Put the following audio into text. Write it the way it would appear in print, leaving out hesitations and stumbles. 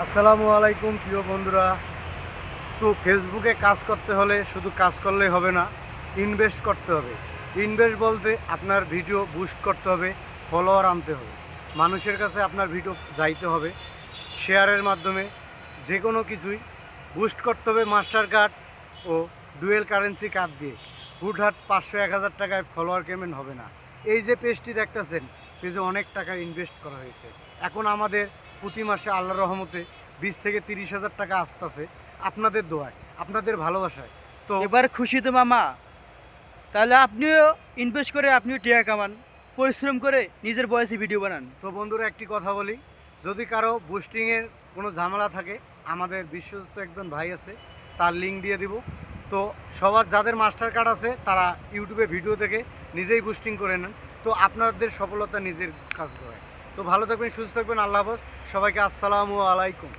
আসসালামু আলাইকুম প্রিয় বন্ধুরা। তো ফেসবুকে কাজ করতে হলে শুধু কাজ করলেই হবে না, ইনভেস্ট করতে হবে। ইনভেস্ট বলতে আপনার ভিডিও বুস্ট করতে হবে, ফলোয়ার আনতে হবে, মানুষের কাছে আপনার ভিডিও যাইতে হবে, শেয়ারের মাধ্যমে যে কোনো কিছুই বুস্ট করতে হবে। মাস্টার কার্ড ও ডুয়েল কারেন্সি কার্ড দিয়ে হুটহাট 500-1000 টাকায় ফলোয়ার কেমেন হবে না। এই যে পেজটি দেখতেছেন, পেজে অনেক টাকা ইনভেস্ট করা হয়েছে। এখন আমাদের প্রতি মাসে আল্লাহর রহমতে 20 থেকে 30 হাজার টাকা আসতেছে, আপনাদের দোয়ায়, আপনাদের ভালোবাসায়। তো এবার খুশি তো মামা। তাহলে আপনিও ইনভেস্ট করে আপনিও টিয়া কামান, পরিশ্রম করে নিজের বয়সে ভিডিও বানান। তো বন্ধুরা, একটি কথা বলি, যদি কারো বুস্টিংয়ের কোনো ঝামেলা থাকে, আমাদের বিশ্বস্ত একজন ভাই আছে, তার লিঙ্ক দিয়ে দিব। তো সবার যাদের মাস্টার কার্ড আছে তারা ইউটিউবে ভিডিও দেখে নিজেই বুস্টিং করে নেন। তো আপনাদের সফলতা নিজের কাজ করে। তো ভালো থাকবেন, সুস্থ থাকবেন, আল্লাহ হাফেজ। সবাইকে আসসালামু আলাইকুম।